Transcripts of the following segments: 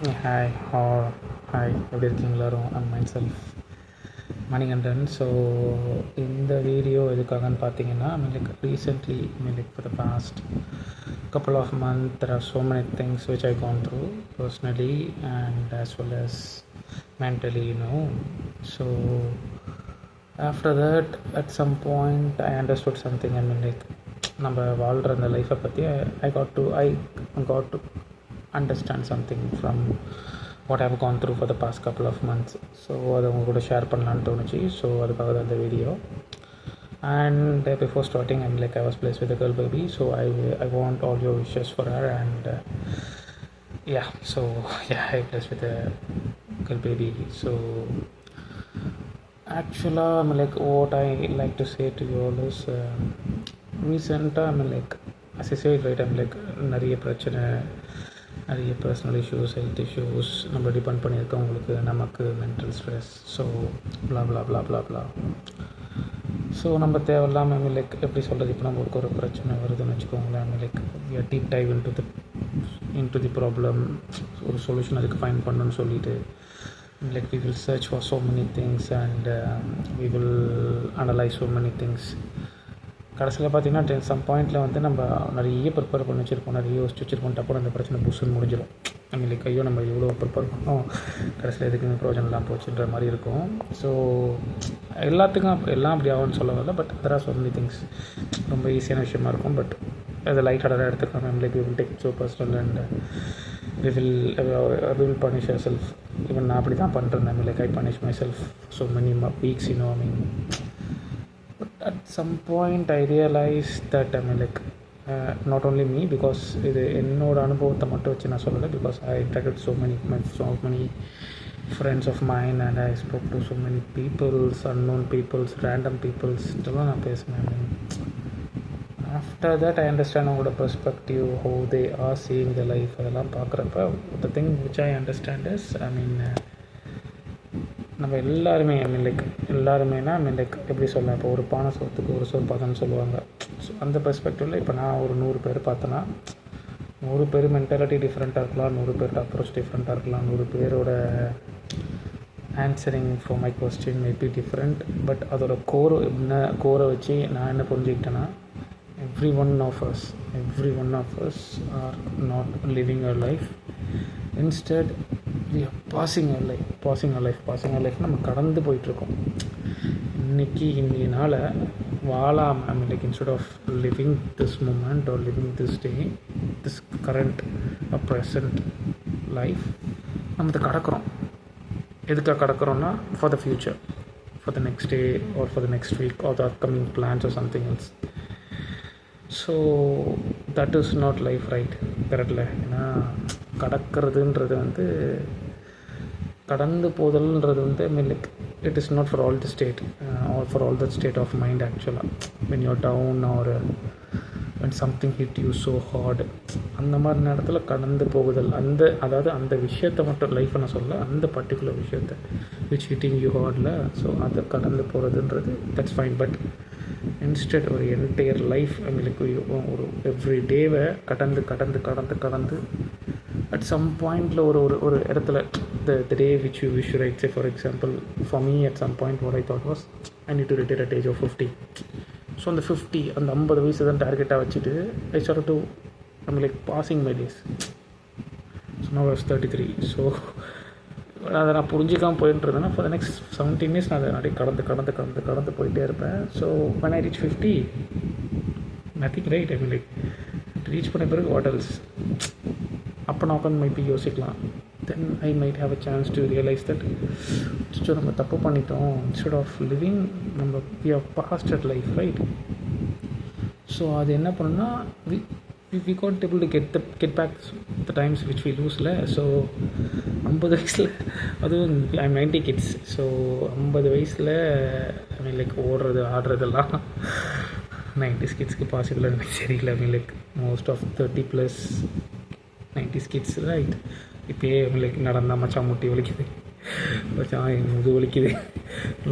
Hi, or hi, எப்படி இருக்கீங்க எல்லாரும்? I'm myself Manikandan. ஸோ இந்த வீடியோ எதுக்காகன்னு பார்த்தீங்கன்னா, recently, for the past couple of months, there are so many things which I've gone through personally and as well as mentally. So after that, at some point, I understood something. நம்ம வாழ்கிற அந்த லைஃப்பை பற்றி I got to understand something from what I've gone through for the past couple of months. So அதை உங்க கூட share பண்ணலான்னு தோணுச்சு. ஸோ அதுக்காக தான் இந்த video. And before starting, I was blessed with a girl baby, so I want all your wishes for her. And I blessed with a girl baby. So actually, what I like to say to you all is recent, as I said, right, நிறைய பிரச்சனை, நிறைய personal issues, health issues நம்ம depend பண்ணியிருக்கவங்களுக்கு, நமக்கு mental stress, so blah blah blah blah blah. So நம்ம தேவையில்லாமல் எப்படி சொல்கிறது, இப்போ நம்மளுக்கு ஒரு பிரச்சனை வருதுன்னு வச்சுக்கோங்களேன், deep dive into the problem, ஒரு சொல்யூஷன் அதுக்கு ஃபைண்ட் பண்ணணும்னு சொல்லிட்டு we will search for so many things and we will analyze so many things. கடைசியில் பார்த்திங்கன்னா சம் பாயிண்டில் நம்ம நிறைய ப்ரிப்பேர் பண்ணி வச்சுருப்போம், நிறைய யோசிச்சு வச்சுருப்போம், டப்புனு அந்த பிரச்சனை புஷ்ஷுன்னு முடிஞ்சிடும். ஐயோ நம்ம இவ்வளோ ப்ரிப்பேர் பண்ணோம், கடைசியில் எதுக்குமே ப்ரோஜனம்லாம் போச்சுன்ற மாதிரி இருக்கும். ஸோ எல்லாத்துக்கும் எல்லாம் அப்படி ஆகும்னு சொல்ல வரல, but there are so many things. ரொம்ப ஈஸியான விஷயமா இருக்கும், பட் அதை லைட் ஹார்டாக எடுத்துக்கலாம். we will take it so personal and we will punish ourselves. even நான் அப்படி தான் பண்ணுறேன். I punish myself so many weeks, But at some point I realized that not only me, because இது என்னோட அனுபவத்தை மட்டும் வச்சு நான் சொல்லலை, because I interacted so many friends of mine and I spoke to so many peoples, unknown peoples, random peoples, இதெல்லாம் நான் பேசினேன். After that I understand அவங்களோட perspective, how they are seeing the life. அதெல்லாம் பார்க்குறப்ப the thing which I understand is, நம்ம எல்லாருமே எல்லாருமேனா எப்படி சொல்லலாம், இப்போ ஒரு பானை சோத்துக்கு ஒரு சோறு பார்த்தோன்னு சொல்லுவாங்க. ஸோ அந்த பெர்ஸ்பெக்டிவில் இப்போ நான் ஒரு 100 பேர் பார்த்தேன்னா, 100 பேர் மென்டாலிட்டி டிஃப்ரெண்ட்டாக இருக்கலாம், 100 பேர்ட்ட அப்ரோச் டிஃப்ரெண்ட்டாக இருக்கலாம், 100 பேரோட answering for my question may be different. But அதோட கோரை வச்சு நான் என்ன புரிஞ்சுக்கிட்டேன்னா, every one of us are not living our life. Instead we are passing our life. நம்ம கடந்து போயிட்டுருக்கோம். இன்றைக்கி நாள் வாழாமல் instead of living this moment or living this day, this current or present life, நம்ம இதை கடக்கிறோம். எதுக்காக கடக்கிறோன்னா, for the future, for the next day or for the next week or the upcoming plans or something else. So that is not life, right? கரெக்டில். ஏன்னா கடக்கிறதுன்றது கடந்து போதல்ன்றது it is not for all the state or for all the state of mind. ஆக்சுவலாக when you're down or when something hit you so hard, அந்த மாதிரி நேரத்தில் கடந்து போகுதல், அதாவது அந்த விஷயத்தை மட்டும் லைஃப்பை நான் சொல்ல, அந்த பர்டிகுலர் விஷயத்தை which hitting you hardல, ஸோ அதை கடந்து போகிறதுன்றது that's fine. பட் இன்ஸ்டெட் ஒரு என்டையர் லைஃப் ஒரு எவ்ரி டேவை கடந்து அட் சம் பாயிண்டில் ஒரு இடத்துல the day which you wish, right? Say for example, for me at some point what I thought was I need to retire at age of 50. So அந்த 50 வயசு தான் டார்கெட்டாக வச்சுட்டு I started to passing my days. So now I was 33. So அதை நான் புரிஞ்சிக்காமல் போயிட்டுருந்தேன்னா for the next 17 years நான் அதை நிறைய கடந்து போயிட்டே இருப்பேன். So when I reach 50, nothing, right? Reach பண்ண பிறகு வாட் எல்ஸ்? அப்போ நான் உட்காந்து மைப்பி யோசிக்கலாம். Then I might have a chance to realise that நம்ம தப்பு பண்ணிட்டோம். இன்ஸ்டெட் ஆஃப் லிவிங் நம்ம we have passed at life, right? So அது என்ன பண்ணுன்னா, we can't able to get back the times which we lose. So 50 வயசில், அதுவும் I'm 90 kids. So 50 வயசில் ஓடுறது ஆடுறதெல்லாம் 90s கிட்ஸ்க்கு பாசிபிள் எனக்கு தெரியல. Most of 30+ 90s kids, right? இப்போயே நடந்தால் மச்சான் முட்டி வலிக்குது, மச்சான் முது வலிக்குது,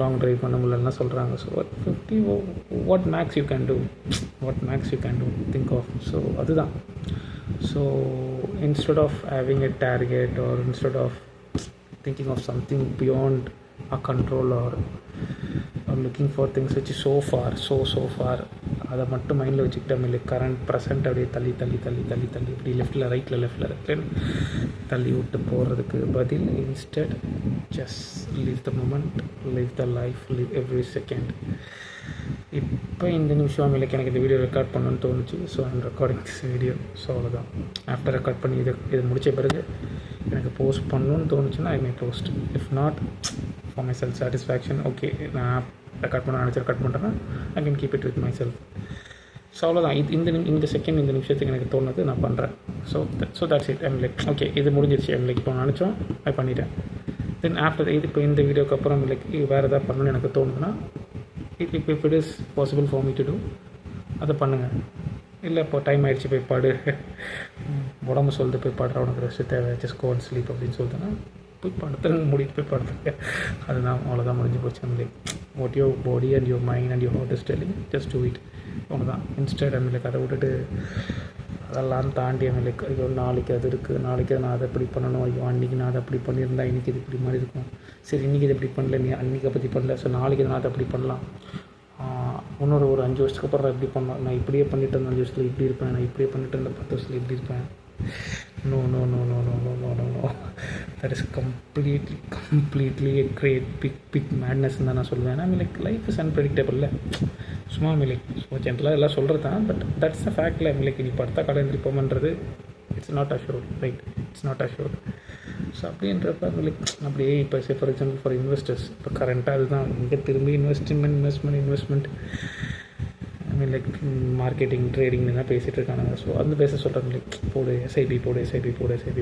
லாங் ட்ரைவ் பண்ண முடியலன்னா சொல்கிறாங்க. So 50, what makes you can do, think of. So அதுதான். So instead of having a target, or instead of thinking of something beyond our control, or looking for things which is so far, அதை மட்டும் மைண்டில் வச்சுக்கிட்டு இல்லை current present அப்படியே தள்ளி தள்ளி தள்ளி தள்ளி தள்ளி இப்படி லெஃப்ட்டில் ரைட்டில் தள்ளி விட்டு போகிறதுக்கு பதில், instead just leave the moment, leave the life, leave every second. இப்போ இந்த நிமிஷம் எனக்கு இந்த வீடியோ ரெக்கார்ட் பண்ணணும்னு தோணுச்சு. So I'm recording this video. So அவ்வளோதான். ஆஃப்டர் ரெக்கார்ட் பண்ணி இது முடித்த பிறகு எனக்கு போஸ்ட் பண்ணணும்னு தோணுச்சுன்னா I may post. If not for my self satisfaction, okay நான் ரெக்கார்ட் பண்ண நினச்சி ரெக்கார்ட் பண்ணுறேன்னா I can keep it with my self. So அவ்வளோதான். இந்த செகண்ட் இந்த நிமிஷத்துக்கு எனக்கு தோணுது நான் பண்ணுறேன். So that's it. I'm like okay இது முடிஞ்சிருச்சு. ஐம் லைக் இப்போ நினச்சோம் ஐ பண்ணிட்டேன். தென் ஆஃப்டர் இது இப்போ இந்த வீடியோக்கு அப்புறம் லைக் வேறு எதாவது பண்ணணும்னு எனக்கு தோணுதுன்னா, if it is possible for me to do, அதை பண்ணுங்கள். இல்லை இப்போ டைம் ஆகிடுச்சு போய் பாடு, உடம்பு சொல்லிட்டு போய் பாடுற, உனக்கு ரெஸ்ட்டு தேவை, ஜஸ்ட் கோ அண்ட் ஸ்லீப் அப்படின்னு சொல்லிட்டேன்னா போய் படுத்துருங்க, முடிட்டு போய் படுத்துருங்க. அதுதான், அவ்வளோதான், முடிஞ்சு போச்சு. அந்த what your body and your mind and your heart is telling, just do it. அவ்வளோதான். இன்ஸ்டெட் லைக் அதை விட்டுட்டு அதெல்லாம் தாண்டி லைக் ஐயோ நாளைக்கு அது இருக்குது, நாளைக்கு நான் அதை அப்படி பண்ணணும், ஐயோ அன்றைக்கி நான் அதை அப்படி பண்ணியிருந்தா இன்றைக்கி இது இப்படி மாதிரி இருக்கும், சரி இன்றைக்கி இது இப்படி பண்ணல, நீ அன்றைக்கி பற்றி பண்ணல, ஸோ நாளைக்கு நான் அதை அப்படி பண்ணலாம், ஒரு 5 வருஷத்துக்கு அப்புறம் எப்படி பண்ணலாம், நான் இப்படியே பண்ணிட்டு இருந்தேன் 5 வருஷத்தில் இப்படி இருப்பேன், நான் இப்படியே பண்ணிட்டு இருந்தேன் 10 வருஷத்தில் இப்படி இருப்பேன். No no no no no no no no no that is completely a great big madness தான் நான் சொல்லுவேன். ஏன்னா லைக் லைஃப் இஸ் அன்பிரடிக்டபிள்ல. சும்மா லைக் ஸோ ஜென்ரலாக எல்லாம் சொல்கிறது தான், பட் தட்ஸ் அ ஃபேக்டில் லைக் நீ படுத்தா கடை எழுந்திரிப்போம்ன்றது it's not assured, right? It's not assured. So அப்படின்றப்ப லைக் அப்படியே இப்போ ஃபார் எக்ஸாம்பிள் ஃபார் இன்வெஸ்டர்ஸ் இப்போ கரண்ட்டாக அதுதான் இங்கே திரும்பி இன்வெஸ்ட்மெண்ட் ஐ மீன் லைக் மார்க்கெட்டிங் ட்ரேடிங்னு தான் பேசிகிட்டு இருக்காங்க. ஸோ அந்த பேச சொல்கிறாங்க லைக் போடு எஸ்ஐபி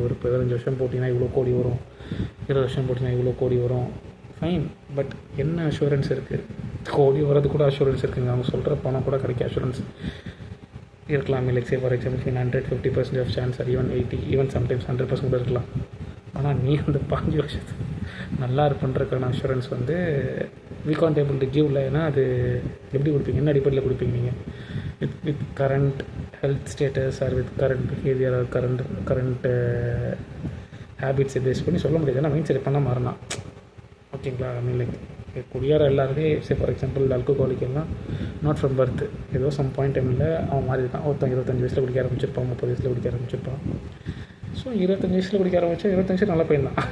ஒரு 15 வருஷம் போட்டிங்கன்னா இவ்வளோ கோடி வரும், 20 வருஷம் போட்டிங்கன்னா இவ்வளோ கோடி வரும், ஃபைன். பட் என்ன அஷூரன்ஸ் இருக்குது? கோடி வரது கூட அஷூரன்ஸ் இருக்குங்க. அவங்க சொல்கிற பணம் கூட கிடைக்க அஷூரன்ஸ் இருக்கலாமே. Like say for example 150% of chance, or even 80, even sometimes 100% கூட இருக்கலாம். ஆனால் நீ அந்த 5 வருஷத்துக்கு நல்லா இருப்புன்றக்கான அஷூரன்ஸ் வந்து வி கான்ட் ஏபிள் டு கிவ்ல. ஏன்னா அது எப்படி கொடுப்பீங்க, என்ன அடிப்படையில் கொடுப்பீங்க நீங்கள்? With current health status, or with current behaviour, or current ஹேபிட்ஸை பேஸ் பண்ணி சொல்ல முடியாது. ஏன்னா மைண்ட் செட் பண்ண மாறினா ஓகேங்களா? ஐ மீன் லைக் குடியார எல்லாருமே சே ஃபார் எக்ஸாம்பிள் அல்கோஹாலிக் எல்லாம் நாட் ஃப்ரம் பர்த், ஏதோ சம் பாயிண்ட் டைமில் அவன் மாதிரி இருக்கான். ஒருத்தன் 25 வயசில் குடிக்க ஆரம்பிச்சிருப்பான், 30 வயசில் குடிக்க ஆரம்பிச்சிருப்பான். ஸோ 25 வயசில் குடிக்க ஆரம்பித்தா 25 வயசு நல்லா பையன் தான்.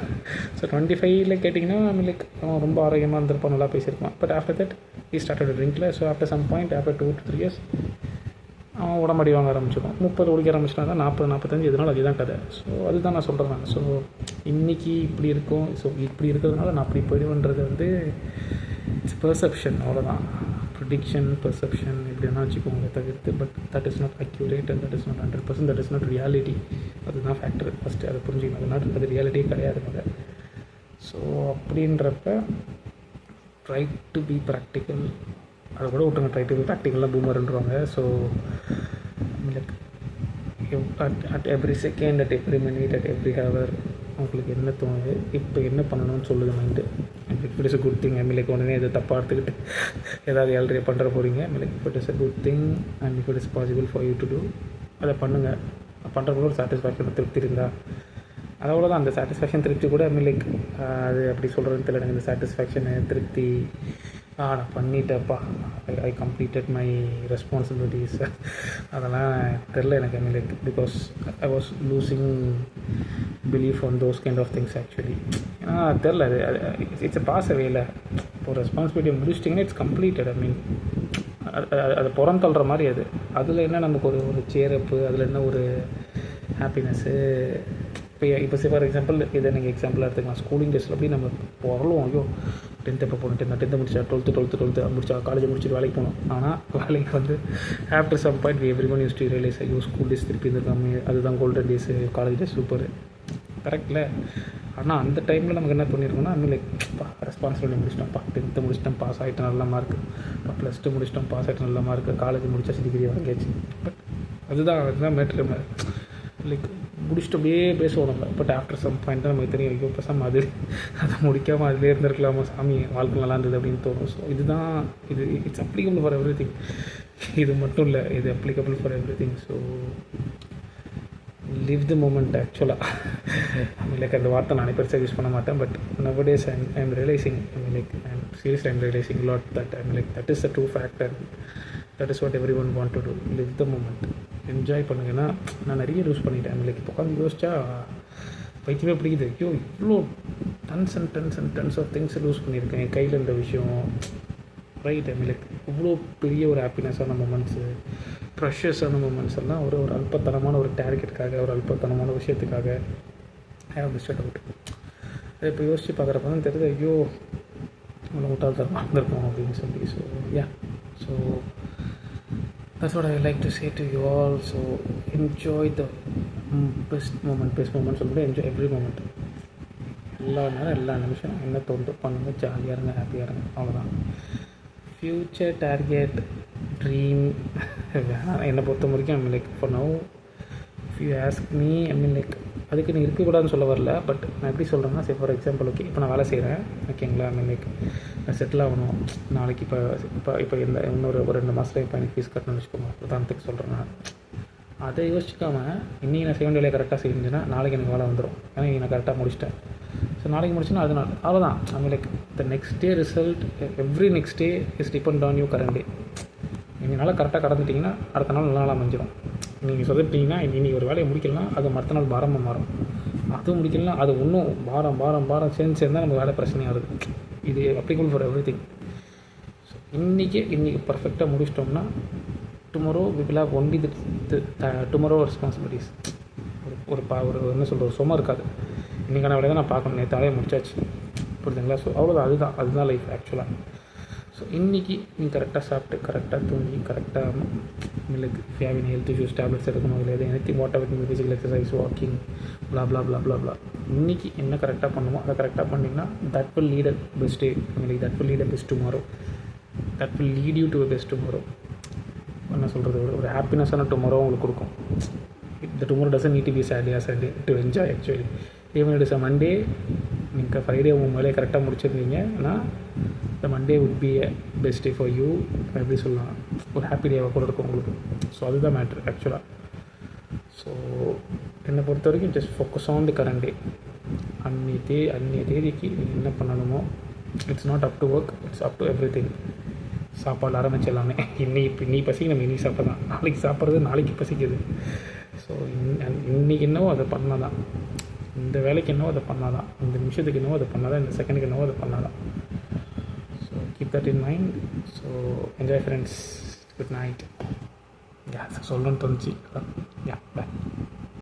ஸோ 25 கேட்டிங்கன்னா லைக் அவன் ரொம்ப ஆரோக்கியமாக இருந்திருப்பான், நல்லா பேசியிருப்பான். But after that he started ட்ரிங்க்ல. So after some point, after 2 to 3 years அவன் உடம்படி வாங்க ஆரம்பிச்சிடும். 30 குடிக்க ஆரம்பிச்சினா தான் 40, 45, இதனால் அதுதான் கதை. ஸோ அதுதான் நான் சொல்கிறேன். நான் ஸோ இன்றைக்கி இப்படி இருக்கும், ஸோ இப்படி இருக்கிறதுனால நான் அப்படி போயிடுவேன்றது வந்து இட்ஸ் பெர்செப்ஷன், அவ்வளோதான். ப்ரிடிக்ஷன், பெர்செப்ஷன் இப்படி வேணால் வச்சுக்கோங்க தவிர்த்து. But that is not accurate and that is not 100%, that is not reality. அதுதான் ஃபேக்டர். ஃபஸ்ட்டு அதை புரிஞ்சுக்கணும். அது ரியாலிட்டியே கிடையாதுங்க. ஸோ அப்படின்றப்ப ட்ரை டு பி ப்ராக்டிக்கல். அதை கூட விட்டுங்க, ட்ரை டு பி ப்ராக்டிக்கலாக பூமர்ன்றாங்க. So like at every second, at every minute, at every hour உங்களுக்கு என்ன தோணுது, இப்போ என்ன பண்ணணும்னு சொல்லுது mind. It is a good thing. I mean like உடனே இதை தப்பாக எடுத்துக்கிட்டு ஏதாவது ஏழ்றைய பண்ணுற போகிறீங்க. I mean like it is a good thing and if it is possible for you to do, அதை பண்ணுங்கள். பண்ணுறப்போ ஒரு சாட்டிஸ்ஃபேக்ஷன், திருப்தி இருந்தால் அது அவ்வளோதான். அந்த சாட்டிஸ்ஃபேக்ஷன் திருப்தி கூட ஐ மீன் லைக் அது அப்படி சொல்கிறதுன்னு தெரியல. எனக்கு இந்த சாட்டிஸ்ஃபேக்ஷனு திருப்தி நான் பண்ணிட்டேப்பா, ஐ கம்ப்ளீட்டட் மை ரெஸ்பான்சிபிலிட்டிஸ், அதெல்லாம் தெரில எனக்கு. I mean like because I was losing belief on those kind of things actually. ஏன்னா தெரில, அது இட்ஸ் எ பாஸ் அவேல. இப்போ ரெஸ்பான்சிபிலிட்டி முடிச்சிட்டிங்கன்னா இட்ஸ் கம்ப்ளீட்டட். ஐ மீன் அது புறம் தள்ளுற மாதிரி அது. அதில் என்ன நமக்கு ஒரு சேரப்பு, அதில் என்ன ஒரு ஹாப்பினஸ்ஸு. இப்போ ஃபார் எக்ஸாம்பிள் இதை நீங்கள் எக்ஸாம்பிளாக எடுத்துக்கலாம். ஸ்கூலிங் டேஸில் அப்படி நம்ம பொருளும் ஐயோ 10th எப்போ போகணும், 10th முடிச்சா 12th முடிச்சா காலேஜ் முடிச்சுட்டு வேலைக்கு போகணும். ஆனால் வேலைக்கு வந்து after some point every one use to realise ஐயோ ஸ்கூல் டேஸ் திருப்பி இருந்திருக்காமே, அதுதான் golden days, college days super, கரெக்டில். ஆனால் அந்த டைமில் நமக்கு என்ன பண்ணியிருக்கோம்னா ஐ மீன் லைக் ரெஸ்பான்சிபிலிட்டி முடிச்சிட்டோம்ப்பா, 10th முடிச்சிட்டோம், பாஸ் ஆகிட்டு நல்ல மார்க், +2 முடிச்சிட்டோம், பாஸ் ஆகிட்டு நல்ல மார்க், காலேஜ் முடிச்சா டிகிரி வாங்கியாச்சு. பட் அதுதான் மேட்ரு. லைக் முடிச்சுட்டு அப்படியே பேசுவோம் நம்ம. பட் ஆஃப்டர் சம் பாயிண்ட் தான் நமக்கு தெரியும் ஐயோ பேசாமல் அதை முடிக்காமல் அதிலே இருந்திருக்கலாமா சாமி, வாழ்க்கை நல்லா இருந்தது அப்படின்னு தோணும். ஸோ இதுதான் it's applicable for every thing. இது மட்டும் இல்லை, இது applicable for every thing. So live the moment ஆக்சுவலாக. லைக் அந்த வார்த்தை நானே பெருசாக யூஸ் பண்ண மாட்டேன், but nowadays I'm realising, I'm seriously I'm realising lot that that is the true factor. That is what everyone want to do. Live the moment, enjoy பண்ணுங்கன்னா. நான் நிறைய லூஸ் பண்ணிட்டேன். லைக் இப்போ உட்காந்து யோசிச்சா பைத்தியமே பிடிக்குது. ஐயோ இவ்வளோ டன்ஸ் ஆஃப் திங்ஸ் லூஸ் பண்ணியிருக்கேன் என் கையில் இந்த விஷயம். ரைட், லைக் இவ்வளோ பெரிய ஒரு ஹாப்பினஸான மூமெண்ட்ஸு, ப்ரெஷஸான மூமெண்ட்ஸ் எல்லாம் ஒரு அல்பத்தனமான ஒரு டார்கெட்டுக்காக, ஒரு அல்பத்தனமான விஷயத்துக்காக ஐ ஹேவ் மிஸ்ட் அவுட். அதை இப்போ யோசித்து பார்க்குறப்ப தான் தெரியுது, ஐயோ இவ்வளோ முட்டாள்தனமாக இருந்திருக்கோம் அப்படின்னு சொல்லி. So yeah, so that's what I like to say to you all. So enjoy the best moment சொல்லிட்டு enjoy every moment. எல்லா நேரம் எல்லா நிமிஷம் என்ன தோண்டு பண்ணுங்க, ஜாலியாக இருங்க, ஹாப்பியாக இருங்க, அவ்வளோதான். ஃப்யூச்சர் டார்கெட் ட்ரீம் என்னை பொறுத்த வரைக்கும் like for now if you ask me like அதுக்கு நீ இருக்கக்கூடாதுன்னு சொல்ல வரல. பட் நான் எப்படி சொல்கிறேன்னா, சரி ஃபார் எக்ஸாம்பிள், ஓகே இப்போ நான் வேலை செய்கிறேன், ஓகேங்களா, லைக் நான் செட்டில் ஆகணும் நாளைக்கு. இப்போ இந்த இன்னொரு 2 மாதத்தில் இப்போ எனக்கு ஃபீஸ் கட்டணும்னு வச்சுக்கோங்க, உதாரணத்துக்கு சொல்கிறேன். நான் அதை யோசிக்காமல் இன்றைக்கி நான் செய்ய வேண்டிய வேலையை கரெக்டாக செஞ்சேன்னா நாளைக்கு எனக்கு வேலை வந்துடும். ஏன்னா நான் கரெக்டாக முடிச்சிட்டேன். ஸோ நாளைக்கு முடிச்சுன்னா அது நாள் அவ்வளோதான். Like the next day result, every next day is depend on you current day. நீங்கள் நாளாக கரெக்டாக கடந்துட்டிங்கன்னா அடுத்த நாள் நல்ல நாளாக அமைஞ்சிடும். நீங்கள் சொதப்பிட்டீங்கன்னா இன்றைக்கி ஒரு வேலையை முடிக்கலாம், அது மற்ற நாள் பாரமாக மாறும். அதுவும் முடிக்கலாம், அது இன்னும் பாரம் சேர்ந்தால் நம்ம வேலை பிரச்சனையாகுது. இது applicable for every thing. So இன்றைக்கி பர்ஃபெக்டாக முடிச்சிட்டோம்னா tomorrow we will have only tomorrow responsibilities. ஒரு என்ன சொல்கிறது, சும்மா இருக்காது. இன்றைக்கான வேலையை தான் நான் பார்க்கணும், நேற்றாலே முடிச்சாச்சு, புரியுதுங்களா? ஸோ அவ்வளோதான், அதுதான் லைஃப் ஆக்சுவலாக. ஸோ இன்றைக்கி நீங்கள் கரெக்டாக சாப்பிட்டு, கரெக்டாக தூங்கி, கரெக்டாக like if you have any health issues tablets எடுக்கணும், இல்லை anything what ever physical exercise, walking, blah blah blah blah blah. இன்றைக்கி என்ன கரெக்டாக பண்ணுமோ அதை கரெக்டாக பண்ணிங்கன்னா that will lead a best day, like that will lead a best tomorrow, that will lead you to a best tomorrow. என்ன சொல்கிறது, ஒரு ஹாப்பினஸான டுமாரோ உங்களுக்கு கொடுக்கும். the tomorrow doesn't need to be Saturday or Sunday to enjoy actually. Even it is a Monday, நீங்கள் Friday உங்கள் மேலே கரெக்டாக முடிச்சிருந்தீங்கன்னா the Monday would be a best day for you. எப்படி சொல்லலாம், ஒரு ஹாப்பி டேவாக கூட இருக்கும் உங்களுக்கு. ஸோ அதுதான் மேட்ரு ஆக்சுவலாக. ஸோ என்னை பொறுத்த வரைக்கும் just focus on the current day. அன்றைய தேதிக்கு நீங்கள் என்ன பண்ணணுமோ, it's not up to work, it's up to every thing. சாப்பாடு ஆரம்பிச்சு எல்லாமே இன்னி பசிக்கு நம்ம இன்னைக்கு சாப்பிட்றதான், நாளைக்கு சாப்பிட்றது நாளைக்கு பசிக்குது. ஸோ இன்றைக்கி என்னவோ அதை பண்ணால் தான், இந்த வேலைக்கு என்னவோ அதை பண்ணால் தான், இந்த நிமிஷத்துக்கு என்னவோ அதை பண்ணால் தான், இந்த செகண்டுக்கு என்னவோ அதை பண்ணால் தான். So keep that in mind. So enjoy friends, good night. Yeah சொல்லணும்னு தோணுச்சு. யா பாய்.